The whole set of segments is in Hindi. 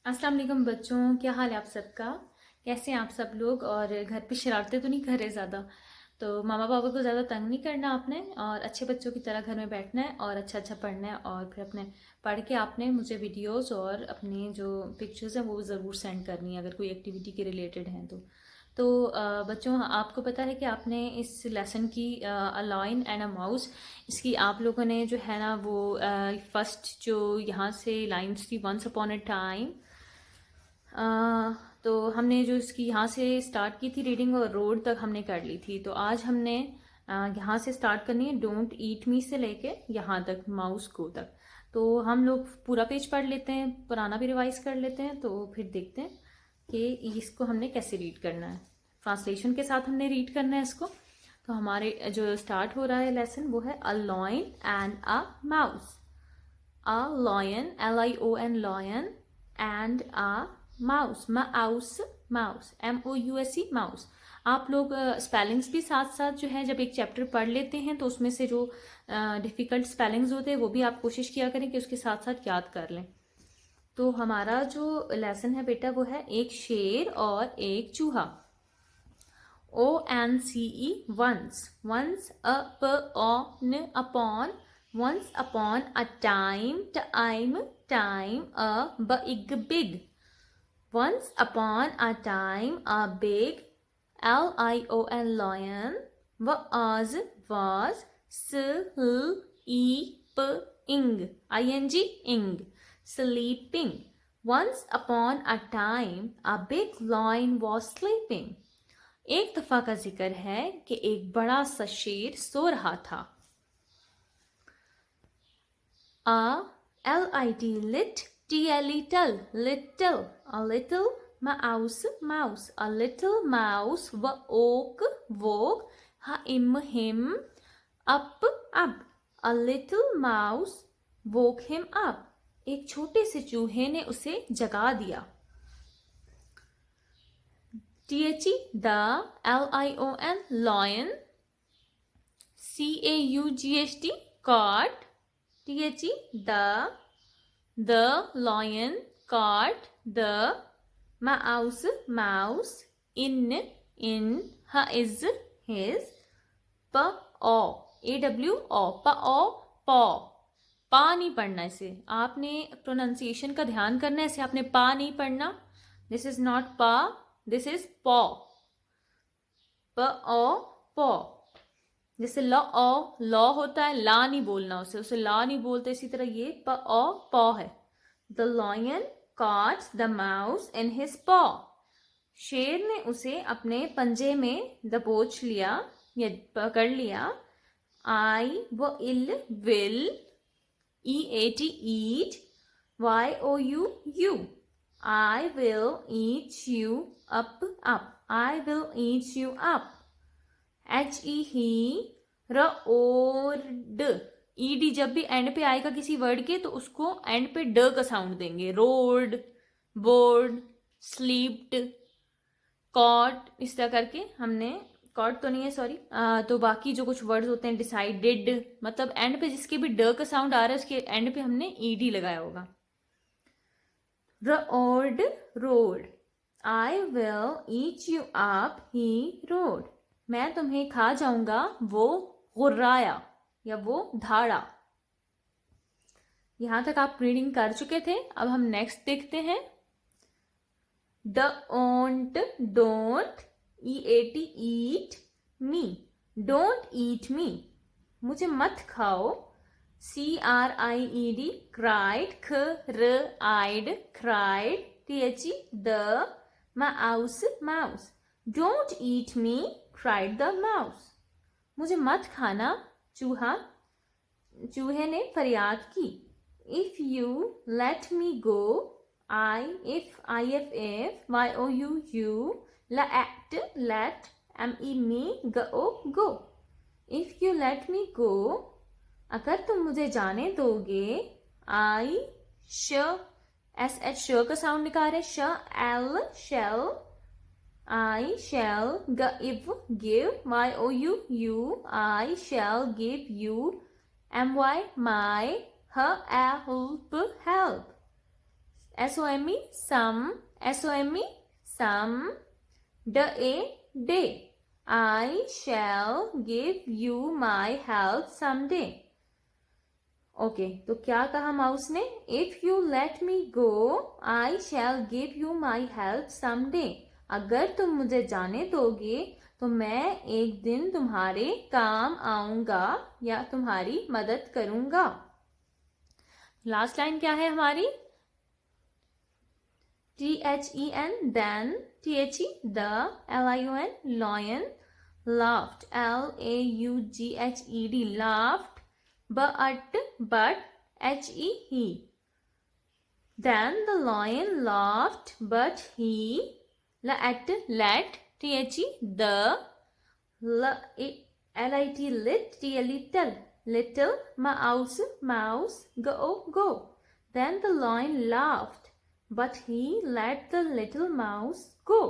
अस्सलाम वालेकुम बच्चों, क्या हाल है आप सबका। कैसे हैं आप सब लोग। और घर पे शरारतें तो नहीं कर रहे ज़्यादा। तो मामा पापा को ज़्यादा तंग नहीं करना आपने, और अच्छे बच्चों की तरह घर में बैठना है और अच्छा अच्छा पढ़ना है। और फिर अपने पढ़ के आपने मुझे वीडियोस और अपनी जो पिक्चर्स हैं वो ज़रूर सेंड करनी है अगर कोई एक्टिविटी के रिलेटेड हैं तो बच्चों, आपको पता है कि आपने इस लेसन की a lion and a mouse, इसकी आप लोगों ने जो है ना वो फर्स्ट जो यहाँ से लाइन्स थी, वंस अपॉन अ टाइम, तो हमने जो इसकी यहाँ से स्टार्ट की थी रीडिंग और रोड तक हमने कर ली थी। तो आज हमने यहाँ से स्टार्ट करनी है, डोंट ईट मी से लेके यहाँ तक, माउस को तक। तो हम लोग पूरा पेज पढ़ लेते हैं, पुराना भी रिवाइज कर लेते हैं, तो फिर देखते हैं कि इसको हमने कैसे रीड करना है। ट्रांसलेशन के साथ हमने रीड करना है इसको। तो हमारे जो स्टार्ट हो रहा है लेसन वो है a lion and a mouse. A lion, Lion, lion, and a mouse, mouse, mouse, mouse। आप लोग स्पेलिंग्स भी साथ साथ जो है जब एक चैप्टर पढ़ लेते हैं तो उसमें से जो डिफ़िकल्ट स्पेलिंग्स होते हैं वो भी आप कोशिश किया करें कि उसके साथ साथ याद कर लें। तो हमारा जो लेसन है बेटा वो है एक शेर और एक चूहा। ONCE, once, once upon, upon, once upon a time, time, a big, once upon a time, a big, LION, lion, was, sleeping, ing, sleeping. Once upon a time, a big lion was sleeping. एक दफा का जिक्र है कि एक बड़ा सा शेर सो रहा था। LIT, lit, little, a little mouse, a little mouse, woke, him, up, a little mouse woke him up, एक छोटे से चूहे ने उसे जगा दिया। The, LION, lion, CAUGHT, caught, the lion caught the mouse, in, his, paw, paw, पा नहीं पढ़ना इसे, आपने प्रोनाउंसिएशन का ध्यान करना है, इसे आपने पा नहीं पढ़ना। दिस इज नॉट पा, दिस इज पॉ, पॉ। जैसे लॉ होता है, ला नहीं बोलना उसे ला नहीं बोलते, इसी तरह ये पॉ है। The lion caught the mouse in his पॉ, शेर ने उसे अपने पंजे में दबोच लिया या पकड़ लिया। आई वो इल, will, EAT, eat, YOU, I will eat you up, I will eat you up। he, roared, ED जब भी एंड पे आएगा किसी वर्ड के तो उसको एंड पे ड का साउंड देंगे। रोड, बोर्ड, स्लीप्ड, कॉट, इस तरह करके हमने, कॉट तो नहीं है सॉरी, तो बाकी जो कुछ वर्ड्स होते हैं, डिसाइडेड, मतलब एंड पे जिसके भी ड का साउंड आ रहा है उसके एंड पे हमने ईडी लगाया होगा। Road, road, I will eat you up, he road, मैं तुम्हें खा जाऊंगा, वो गुर्राया या वो धाड़ा। यहां तक आप रीडिंग कर चुके थे। अब हम नेक्स्ट देखते हैं। Don't, EAT, eat me, don't eat me, मुझे मत खाओ। CRIED, cried, cried, the mouse, don't eat me, cried the mouse, मुझे मत खाना, चूहे ने फरियाद की। If you let me go, if, YOU, let, me, go, if you let me go, अगर तुम मुझे जाने दोगे। SH का साउंड निकाल रहे, shall, I shall give, YOU, I shall give you, my, help, SOME some, SOME some, DA day, I shall give you my help someday. Okay तो क्या कहा माउस ने? If you let me go I shell give you my help someday. अगर तुम मुझे जाने दोगे तो मैं एक दिन तुम्हारे काम आऊंगा या तुम्हारी मदद करूंगा। लास्ट लाइन क्या है हमारी? THEN then, THE the, LION lion, laughed LAUGHED laughed, but he. Then the lion laughed, but he let THE the little mouse go. Then the lion laughed, but he let the little mouse go.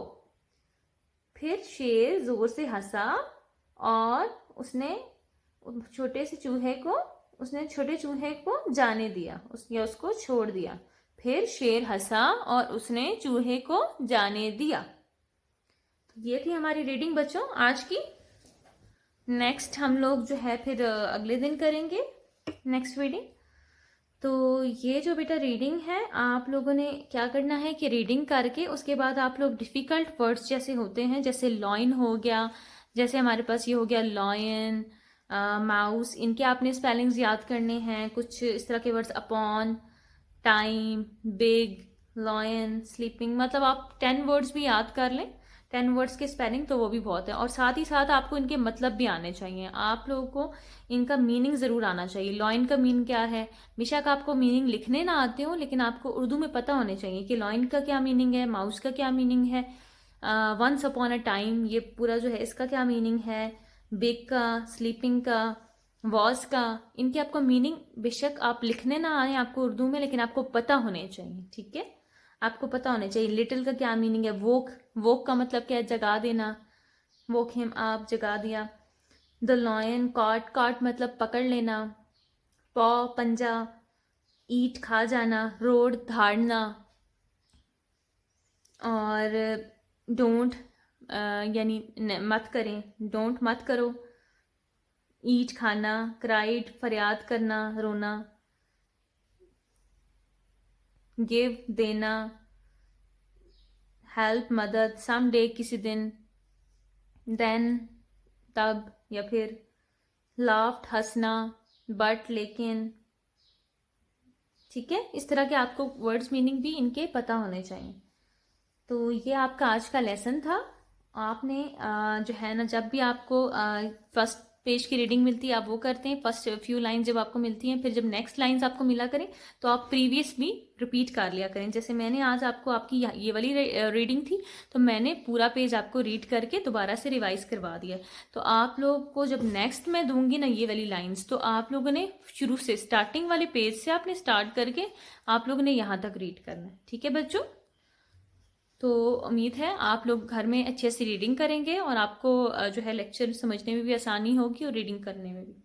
फिर शेर जोर से हंसा और उसने छोटे चूहे को जाने दिया, उसको छोड़ दिया। फिर शेर हंसा और उसने चूहे को जाने दिया। तो ये थी हमारी रीडिंग बच्चों आज की। नेक्स्ट हम लोग जो है फिर अगले दिन करेंगे नेक्स्ट रीडिंग। तो ये जो बेटा रीडिंग है, आप लोगों ने क्या करना है कि रीडिंग करके उसके बाद आप लोग डिफ़िकल्ट वर्ड्स जैसे होते हैं, जैसे लॉइन हो गया, जैसे हमारे पास ये हो गया लॉयन, माउस, इनके आपने स्पेलिंग्स याद करने हैं। कुछ इस तरह के words upon, time, big, lion, sleeping, मतलब आप 10 वर्ड्स भी याद कर लें, 10 वर्ड्स के स्पेलिंग, तो वो भी बहुत है। और साथ ही साथ आपको इनके मतलब भी आने चाहिए, आप लोगों को इनका मीनिंग ज़रूर आना चाहिए। लॉइन का मीनिंग क्या है, बेशक आपको मीनिंग लिखने ना आते हो, लेकिन आपको उर्दू में पता होने चाहिए कि लॉइन का क्या मीनिंग है, माउस का क्या मीनिंग है, वंस अपॉन अ टाइम ये पूरा जो है इसका क्या मीनिंग है, बिग का, स्लीपिंग का, वॉज का, इनके आपको मीनिंग बेशक आप लिखने ना आए आपको उर्दू में, लेकिन आपको पता होने चाहिए। ठीक है, आपको पता होना चाहिए। लिटिल का क्या मीनिंग है, वोक का मतलब क्या है, जगा देना, वोक हिम, आप जगा दिया। द लॉयन, कॉट मतलब पकड़ लेना, पॉ पंजा, ईट खा जाना, रोड धाड़ना, और डोंट यानी मत करें, डोंट मत करो, ईट खाना, क्राइड फरियाद करना, रोना, गिव देना, हेल्प मदद, सम डे किसी दिन, देन तब या फिर, लाफ्ट हंसना, बट लेकिन। ठीक है, इस तरह के आपको वर्ड्स मीनिंग भी इनके पता होने चाहिए। तो ये आपका आज का लेसन था। आपने जो है ना, जब भी आपको फर्स्ट पेज की रीडिंग मिलती है आप वो करते हैं, फर्स्ट फ्यू लाइन जब आपको मिलती हैं, फिर जब नेक्स्ट लाइंस आपको मिला करें तो आप प्रीवियस भी रिपीट कर लिया करें। जैसे मैंने आज आपको आपकी ये वाली रीडिंग थी तो मैंने पूरा पेज आपको रीड करके दोबारा से रिवाइज करवा दिया। तो आप लोग को जब नेक्स्ट मैं दूंगी ना ये वाली लाइंस, तो आप लोगों ने शुरू से स्टार्टिंग वाले पेज से आपने स्टार्ट करके आप लोगों ने यहाँ तक रीड करना है। ठीक है बच्चों, तो उम्मीद है आप लोग घर में अच्छे से रीडिंग करेंगे और आपको जो है लेक्चर समझने में भी आसानी होगी और रीडिंग करने में भी।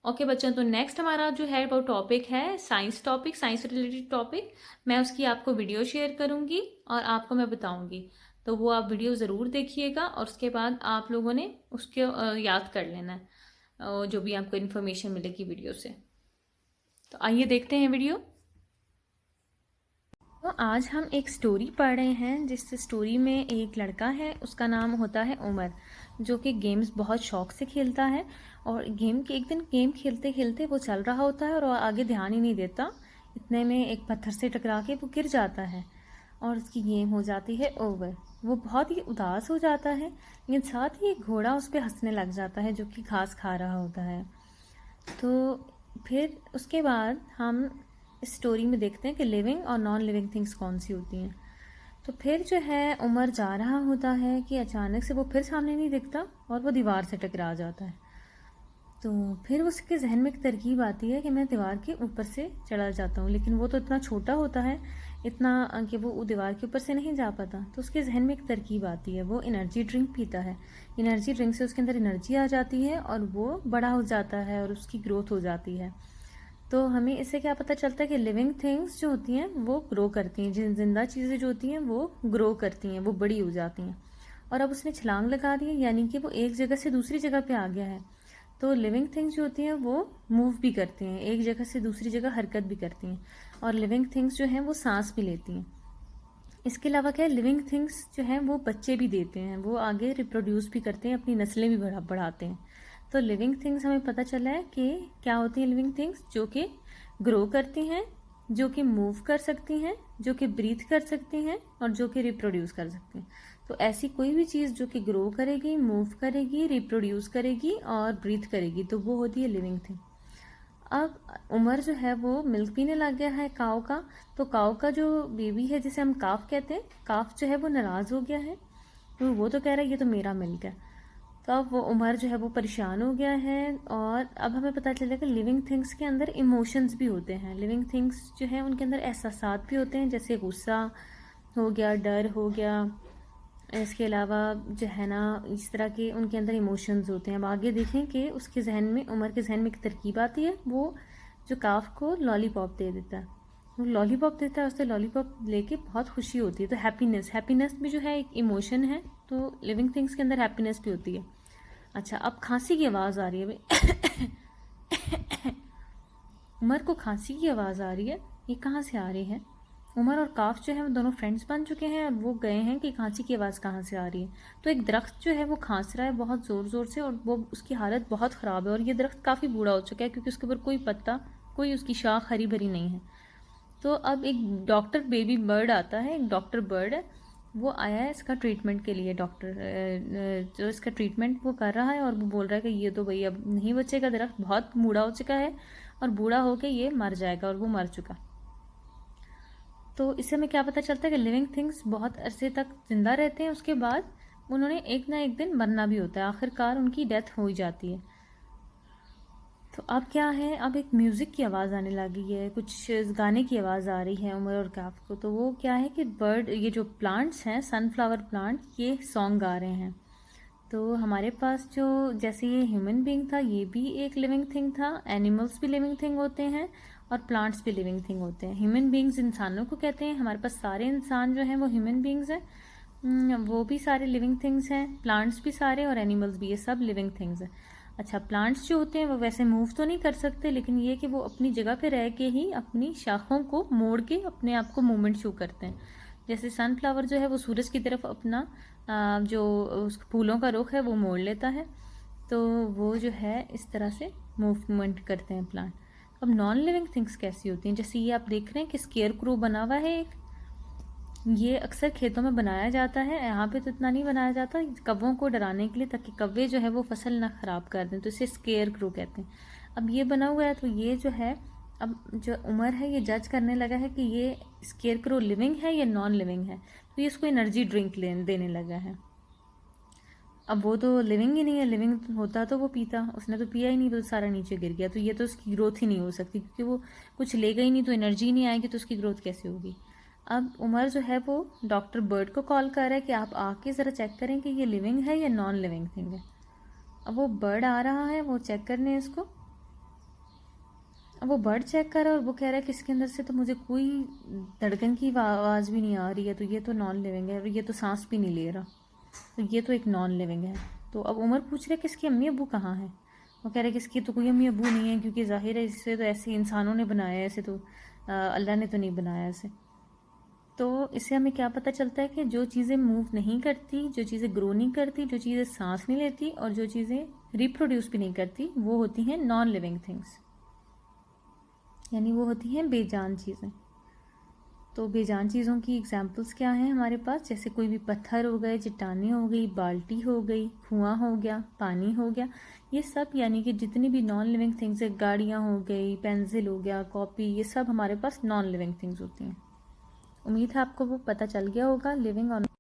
ओके बच्चों, तो नेक्स्ट हमारा जो है वो टॉपिक है science topic, science related topic. मैं उसकी आपको वीडियो शेयर करूंगी और आपको मैं बताऊंगी, तो वो आप वीडियो ज़रूर देखिएगा और उसके बाद आप लोगों ने उसको याद कर लेना है जो भी आपको इन्फॉर्मेशन मिलेगी वीडियो से। तो आइए देखते हैं वीडियो। तो आज हम एक स्टोरी पढ़ रहे हैं, जिस स्टोरी में एक लड़का है, उसका नाम होता है उमर, जो कि गेम्स बहुत शौक से खेलता है। और एक दिन गेम खेलते खेलते वो चल रहा होता है और आगे ध्यान ही नहीं देता, इतने में एक पत्थर से टकरा के वो गिर जाता है और उसकी गेम हो जाती है ओवर। वो बहुत ही उदास हो जाता है, लेकिन साथ ही एक घोड़ा उस पर हंसने लग जाता है जो कि घास खा रहा होता है। तो फिर उसके बाद हम इस स्टोरी में देखते हैं कि लिविंग और नॉन लिविंग थिंग्स कौन सी होती हैं। तो फिर जो है उमर जा रहा होता है कि अचानक से वो फिर सामने नहीं दिखता और वो दीवार से टकरा जाता है। तो फिर उसके जहन में एक तरकीब आती है कि मैं दीवार के ऊपर से चला जाता हूँ, लेकिन वो तो इतना छोटा होता है, इतना कि वो दीवार के ऊपर से नहीं जा पाता। तो उसके जहन में एक तरकीब आती है, वो एनर्जी ड्रिंक पीता है। एनर्जी ड्रिंक से उसके अंदर एनर्जी आ जाती है और वो बड़ा हो जाता है और उसकी ग्रोथ हो जाती है। तो हमें इससे क्या पता चलता है कि लिविंग थिंग्स जो होती हैं वो ग्रो करती हैं, जिन जिंदा चीज़ें जो होती हैं वो ग्रो करती हैं, वो बड़ी हो जाती हैं। और अब उसने छलांग लगा दी है, यानी कि वो एक जगह से दूसरी जगह पे आ गया है। तो लिविंग थिंग्स जो होती हैं वो मूव भी करती हैं, एक जगह से दूसरी जगह हरकत भी करती हैं, और लिविंग थिंग्स जो हैं वो सांस भी लेती हैं। इसके अलावा क्या है, लिविंग थिंग्स जो हैं वो बच्चे भी देते हैं, वो आगे रिप्रोड्यूस भी करते हैं, अपनी नस्लें भी बढ़ाते हैं। तो लिविंग थिंग्स हमें पता चला है कि क्या होती हैं लिविंग थिंग्स, जो कि ग्रो करती हैं, जो कि मूव कर सकती हैं, जो कि ब्रीथ कर सकती हैं, और जो कि रिप्रोड्यूस कर सकती हैं। तो ऐसी कोई भी चीज़ जो कि ग्रो करेगी, मूव करेगी, रिप्रोड्यूस करेगी और ब्रीथ करेगी, तो वो होती है लिविंग थिंग। अब उमर जो है वो मिल्क पीने लग गया है काऊ का। तो काऊ का जो बेबी है, जिसे हम काफ कहते हैं, काफ जो है वो नाराज़ हो गया है, तो वो तो कह रहा है ये तो मेरा मिल्क है। तो अब वो उमर जो है वो परेशान हो गया है। और अब हमें पता चला कि लिविंग थिंग्स के अंदर इमोशंस भी होते हैं, लिविंग थिंग्स जो है उनके अंदर एहसासात भी होते हैं, जैसे गुस्सा हो गया, डर हो गया। इसके अलावा जो है ना, इस तरह के उनके अंदर इमोशंस होते हैं। अब आगे देखें कि उसके जहन में, उमर के जहन में एक तरकीब आती है, वो जो काफ को लॉलीपॉप दे देता है। वो लॉलीपॉप देता है, उससे लॉलीपॉप लेके बहुत खुशी होती है। तो हैप्पीनेस भी जो है एक इमोशन है, तो लिविंग थिंग्स के अंदर हैप्पीनेस भी होती है। अच्छा, अब खांसी की आवाज़ आ रही है भाई। उमर को खांसी की आवाज़ आ रही है, ये कहाँ से आ रही है? उमर और काफ जो है वो दोनों फ्रेंड्स बन चुके हैं, और वो गए हैं कि खांसी की आवाज़ कहाँ से आ रही है। तो एक दरख्त जो है वो खांस रहा है बहुत ज़ोर ज़ोर से, और वो उसकी हालत बहुत ख़राब है, और ये दरख्त काफ़ी बूढ़ा हो चुका है, क्योंकि उसके ऊपर कोई पत्ता, कोई उसकी शाख हरी भरी नहीं है। तो अब एक डॉक्टर बेबी बर्ड आता है, एक डॉक्टर बर्ड है, वो आया है इसका ट्रीटमेंट के लिए। डॉक्टर जो इसका ट्रीटमेंट वो कर रहा है, और वो बोल रहा है कि ये तो भाई अब नहीं बचेगा, दरख्त बहुत बूढ़ा हो चुका है, और बूढ़ा होके ये मर जाएगा, और वो मर चुका। तो इससे हमें क्या पता चलता है कि लिविंग थिंग्स बहुत अरसे तक जिंदा रहते हैं, उसके बाद उन्होंने एक ना एक दिन मरना भी होता है, आखिरकार उनकी डेथ हो ही जाती है। तो अब क्या है, अब एक म्यूज़िक की आवाज़ आने लगी है, कुछ गाने की आवाज़ आ रही है उमर और काफ को। तो वो क्या है कि बर्ड, ये जो प्लांट्स हैं, सनफ्लावर प्लांट, ये सॉन्ग गा रहे हैं। तो हमारे पास जो, जैसे ये ह्यूमन बीइंग था, ये भी एक लिविंग थिंग था, एनिमल्स भी लिविंग थिंग होते हैं, और प्लांट्स भी लिविंग थिंग होते हैं। ह्यूमन बीइंग्स इंसानों को कहते हैं, हमारे पास सारे इंसान जो हैं वो ह्यूमन बीइंग्स हैं, वो भी सारे लिविंग थिंग्स हैं, प्लांट्स भी सारे, और एनिमल्स भी, ये सब लिविंग थिंग्स हैं। अच्छा, प्लांट्स जो होते हैं वो वैसे मूव तो नहीं कर सकते, लेकिन ये कि वो अपनी जगह पे रह के ही अपनी शाखों को मोड़ के अपने आप को मूवमेंट शो करते हैं। जैसे सनफ्लावर जो है वो सूरज की तरफ अपना जो उस फूलों का रुख है वो मोड़ लेता है, तो वो जो है इस तरह से मूवमेंट करते हैं प्लांट। अब नॉन लिविंग थिंग्स कैसी होती हैं, जैसे ये आप देख रहे हैं कि स्केयर क्रो बना हुआ है एक, ये अक्सर खेतों में बनाया जाता है, यहाँ पे तो इतना नहीं बनाया जाता, कौवों को डराने के लिए, ताकि कौवे जो है वो फसल ना ख़राब कर दें, तो इसे स्केयर क्रो कहते हैं। अब ये बना हुआ है, तो ये जो है, अब जो उमर है ये जज करने लगा है कि ये स्केयर क्रो लिविंग है या नॉन लिविंग है, तो ये इसको एनर्जी ड्रिंक देने लगा है। अब वो तो लिविंग ही नहीं है, लिविंग होता तो वो पीता, उसने तो पिया ही नहीं, तो सारा नीचे गिर गया, तो ये तो उसकी ग्रोथ ही नहीं हो सकती, क्योंकि वो कुछ लेगा ही नहीं, तो एनर्जी नहीं आएगी, तो उसकी ग्रोथ कैसे होगी। अब उमर जो है वो डॉक्टर बर्ड को कॉल कर रहा है कि आप आके ज़रा चेक करें कि ये लिविंग है या नॉन लिविंग थिंग है। अब वो बर्ड आ रहा है वो चेक करने इसको। अब वो बर्ड चेक कर रहा है, और वो कह रहा है कि इसके अंदर से तो मुझे कोई धड़कन की आवाज़ भी नहीं आ रही है, तो ये तो नॉन लिविंग है, और ये तो सांस भी नहीं ले रहा, तो ये तो एक नॉन लिविंग है। तो अब उमर पूछ रहे कि इसकी अम्मी अबू कहाँ हैं। वो कह रहे कि इसकी तो कोई अम्मी अबू नहीं है, क्योंकि जाहिर है इससे तो ऐसे इंसानों ने बनाया है, ऐसे तो अल्लाह ने तो नहीं बनाया ऐसे। तो इससे हमें क्या पता चलता है कि जो चीज़ें मूव नहीं करती, जो चीज़ें ग्रो नहीं करती, जो चीज़ें सांस नहीं लेती, और जो चीज़ें रिप्रोड्यूस भी नहीं करती, वो होती हैं नॉन लिविंग थिंग्स, यानी वो होती हैं बेजान चीज़ें। तो बेजान चीज़ों की एग्जांपल्स क्या हैं हमारे पास, जैसे कोई भी पत्थर हो गए, चट्टानें हो गई, बाल्टी हो गई, कुआं हो गया, पानी हो गया, ये सब, यानी कि जितनी भी नॉन लिविंग थिंग्स है, गाड़ियाँ हो गई, पेंसिल हो गया, कॉपी, ये सब हमारे पास नॉन लिविंग थिंग्स होती हैं। उम्मीद है आपको वो पता चल गया होगा लिविंग और